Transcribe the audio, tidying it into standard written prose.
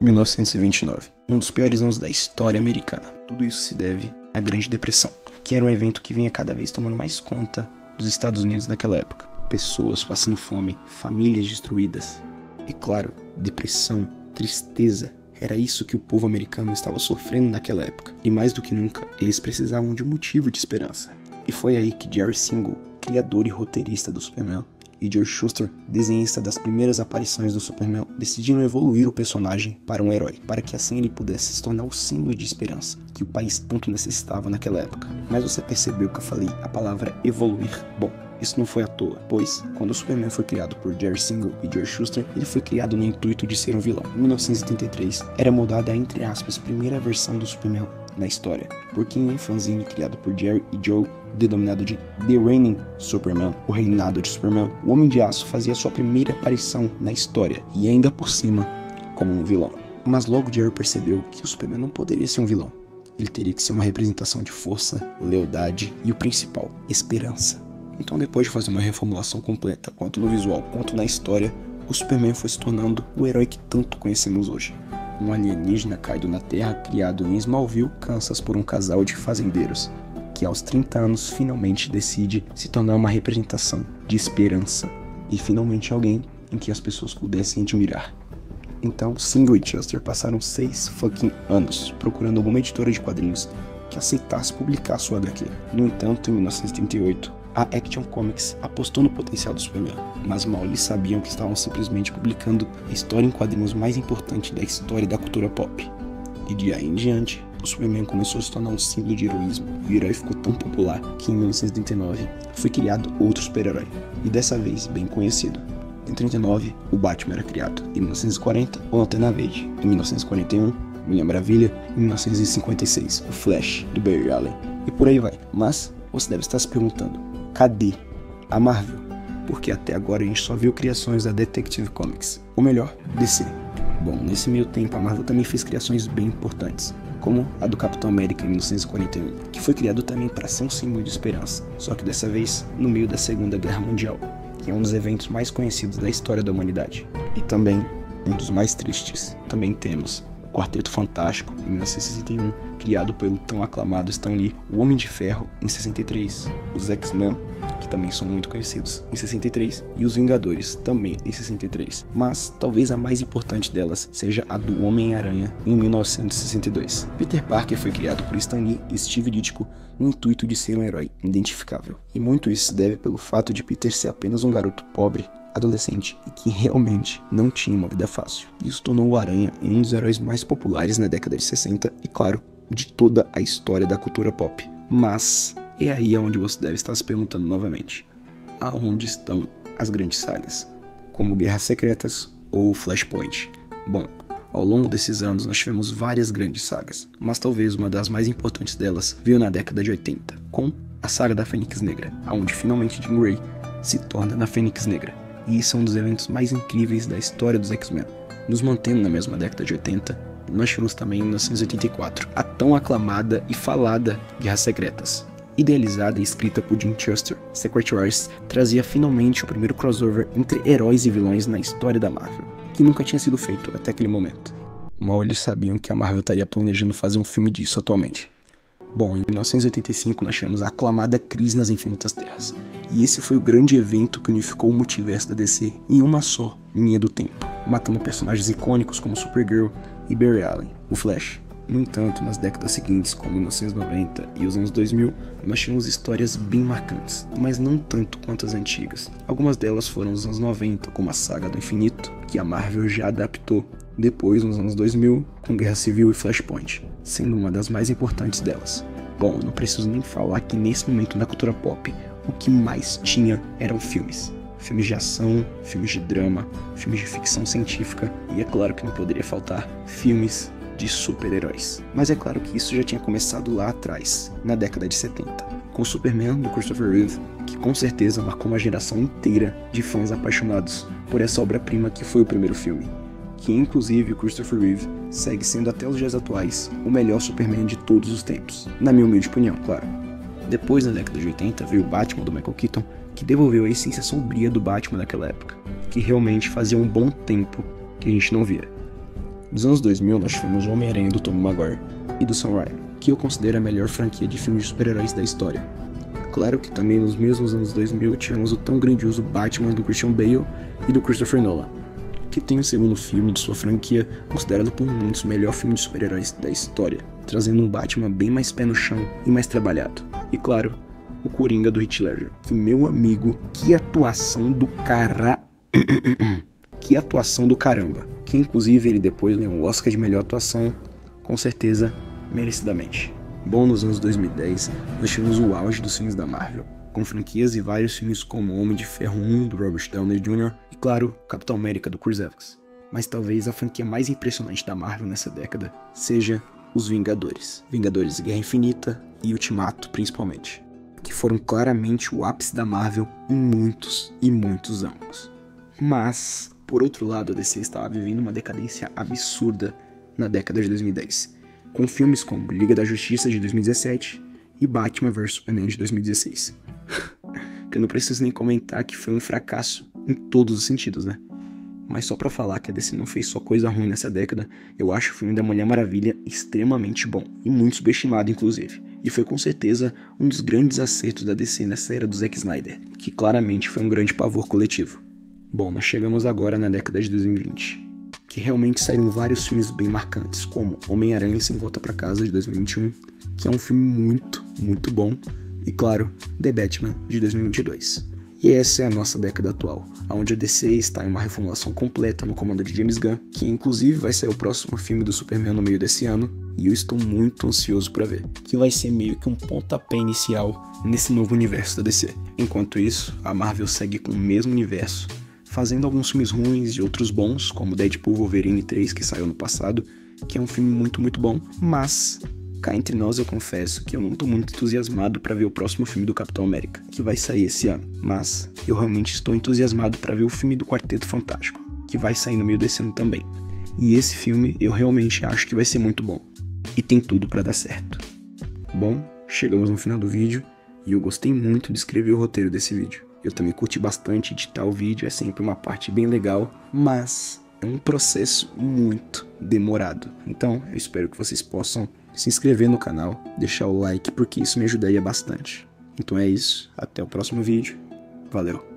1929, um dos piores anos da história americana. Tudo isso se deve à Grande Depressão, que era um evento que vinha cada vez tomando mais conta dos Estados Unidos naquela época. Pessoas passando fome, famílias destruídas e, claro, depressão, tristeza. Era isso que o povo americano estava sofrendo naquela época. E mais do que nunca, eles precisavam de um motivo de esperança. E foi aí que Jerry Siegel, criador e roteirista do Superman, e Joe Shuster, desenhista das primeiras aparições do Superman, decidiram evoluir o personagem para um herói, para que assim ele pudesse se tornar o símbolo de esperança que o país tanto necessitava naquela época. Mas você percebeu que eu falei a palavra evoluir? Bom, isso não foi à toa, pois, quando o Superman foi criado por Jerry Siegel e Joe Shuster, ele foi criado no intuito de ser um vilão. Em 1973, era moldada a, entre aspas, primeira versão do Superman na história, porque em um fanzine criado por Jerry e Joe, denominado de The Reigning Superman, o reinado de Superman, o Homem de Aço fazia sua primeira aparição na história, e ainda por cima, como um vilão. Mas logo Jerry percebeu que o Superman não poderia ser um vilão. Ele teria que ser uma representação de força, lealdade e o principal, esperança. Então, depois de fazer uma reformulação completa, tanto no visual quanto na história, o Superman foi se tornando o herói que tanto conhecemos hoje. Um alienígena caído na Terra, criado em Smallville, Kansas, por um casal de fazendeiros, que aos 30 anos finalmente decide se tornar uma representação de esperança e finalmente alguém em que as pessoas pudessem admirar. Então, Siegel e Shuster passaram 6 fucking anos procurando alguma editora de quadrinhos que aceitasse publicar sua HQ. No entanto, em 1938, a Action Comics apostou no potencial do Superman, mas mal eles sabiam que estavam simplesmente publicando a história em quadrinhos mais importante da história da cultura pop. E de aí em diante, o Superman começou a se tornar um símbolo de heroísmo, e o herói ficou tão popular que em 1939 foi criado outro super-herói, e dessa vez bem conhecido. Em 1939, o Batman era criado. Em 1940, o Lanterna Verde. Em 1941, Mulher Maravilha. Em 1956, o Flash, do Barry Allen. E por aí vai. Mas você deve estar se perguntando, cadê a Marvel? Porque até agora a gente só viu criações da Detective Comics, ou melhor, DC. Bom, nesse meio tempo a Marvel também fez criações bem importantes, como a do Capitão América em 1941, que foi criado também para ser um símbolo de esperança, só que dessa vez no meio da Segunda Guerra Mundial, que é um dos eventos mais conhecidos da história da humanidade. E também um dos mais tristes. Também temos o Quarteto Fantástico, em 1961, criado pelo tão aclamado Stan Lee, o Homem de Ferro, em 63, os X-Men, que também são muito conhecidos, em 63, e os Vingadores, também em 63. Mas talvez a mais importante delas seja a do Homem-Aranha, em 1962. Peter Parker foi criado por Stan Lee e Steve Ditko no intuito de ser um herói identificável. E muito isso se deve pelo fato de Peter ser apenas um garoto pobre, adolescente e que realmente não tinha uma vida fácil. Isso tornou o Aranha um dos heróis mais populares na década de 60 e, claro, de toda a história da cultura pop. Mas é aí onde você deve estar se perguntando novamente: aonde estão as grandes sagas, como Guerras Secretas ou Flashpoint? Bom, ao longo desses anos nós tivemos várias grandes sagas, mas talvez uma das mais importantes delas veio na década de 80, com a saga da Fênix Negra, onde finalmente Jean Grey se torna na Fênix Negra. E isso é um dos eventos mais incríveis da história dos X-Men. Nos mantendo na mesma década de 80, nós tivemos também em 1984 a tão aclamada e falada Guerras Secretas. Idealizada e escrita por Jim Shuster, Secret Wars trazia finalmente o primeiro crossover entre heróis e vilões na história da Marvel, que nunca tinha sido feito até aquele momento. Mal eles sabiam que a Marvel estaria planejando fazer um filme disso atualmente. Bom, em 1985 nós tivemos a aclamada Crise nas Infinitas Terras, e esse foi o grande evento que unificou o multiverso da DC em uma só linha do tempo, matando personagens icônicos como Supergirl e Barry Allen, o Flash. No entanto, nas décadas seguintes, como 1990 e os anos 2000, nós tivemos histórias bem marcantes, mas não tanto quanto as antigas. Algumas delas foram nos anos 90, como a Saga do Infinito, que a Marvel já adaptou, depois nos anos 2000, com Guerra Civil e Flashpoint, sendo uma das mais importantes delas. Bom, não preciso nem falar que nesse momento na cultura pop, o que mais tinha eram filmes. Filmes de ação, filmes de drama, filmes de ficção científica e é claro que não poderia faltar filmes de super-heróis. Mas é claro que isso já tinha começado lá atrás, na década de 70, com o Superman do Christopher Reeve, que com certeza marcou uma geração inteira de fãs apaixonados por essa obra-prima que foi o primeiro filme, que inclusive o Christopher Reeve segue sendo até os dias atuais o melhor Superman de todos os tempos, na minha humilde opinião, claro. Depois, na década de 80, veio o Batman do Michael Keaton, que devolveu a essência sombria do Batman daquela época, que realmente fazia um bom tempo que a gente não via. Nos anos 2000 nós tivemos o Homem-Aranha do Tobey Maguire e do Sam Raimi, que eu considero a melhor franquia de filmes de super-heróis da história. Claro que também nos mesmos anos 2000 tivemos o tão grandioso Batman do Christian Bale e do Christopher Nolan, que tem o segundo filme de sua franquia, considerado por muitos o melhor filme de super-heróis da história, trazendo um Batman bem mais pé no chão e mais trabalhado. E claro, o Coringa do Heath Ledger, que meu amigo, que atuação do que atuação do caramba, que inclusive ele depois ganhou o Oscar de melhor atuação, com certeza, merecidamente. Bom, nos anos 2010, nós tivemos o auge dos filmes da Marvel, com franquias e vários filmes como Homem de Ferro 1, do Robert Downey Jr. e, claro, Capitão América, do Chris Evans. Mas talvez a franquia mais impressionante da Marvel nessa década seja os Vingadores. Vingadores Guerra Infinita e Ultimato, principalmente, que foram claramente o ápice da Marvel em muitos e muitos ângulos. Mas, por outro lado, a DC estava vivendo uma decadência absurda na década de 2010, com filmes como Liga da Justiça de 2017 e Batman vs Superman de 2016. Que eu não preciso nem comentar que foi um fracasso em todos os sentidos, né? Mas só pra falar que a DC não fez só coisa ruim nessa década, eu acho o filme da Mulher Maravilha extremamente bom, e muito subestimado inclusive. E foi com certeza um dos grandes acertos da DC nessa era do Zack Snyder, que claramente foi um grande pavor coletivo. Bom, nós chegamos agora na década de 2020, que realmente saíram vários filmes bem marcantes, como Homem-Aranha Sem Volta Pra Casa de 2021, que é um filme muito bom, e claro, The Batman de 2022. E essa é a nossa década atual, onde a DC está em uma reformulação completa no comando de James Gunn, que inclusive vai sair o próximo filme do Superman no meio desse ano, e eu estou muito ansioso para ver, que vai ser meio que um pontapé inicial nesse novo universo da DC. Enquanto isso, a Marvel segue com o mesmo universo, fazendo alguns filmes ruins e outros bons, como Deadpool Wolverine 3, que saiu no passado, que é um filme muito bom, mas cá entre nós eu confesso que eu não tô muito entusiasmado para ver o próximo filme do Capitão América, que vai sair esse ano, mas eu realmente estou entusiasmado para ver o filme do Quarteto Fantástico, que vai sair no meio desse ano também. E esse filme eu realmente acho que vai ser muito bom, e tem tudo para dar certo. Bom, chegamos no final do vídeo, e eu gostei muito de escrever o roteiro desse vídeo. Eu também curti bastante editar o vídeo, é sempre uma parte bem legal, mas é um processo muito demorado. Então, eu espero que vocês possam se inscrever no canal, deixar o like, porque isso me ajudaria bastante. Então é isso, até o próximo vídeo, valeu!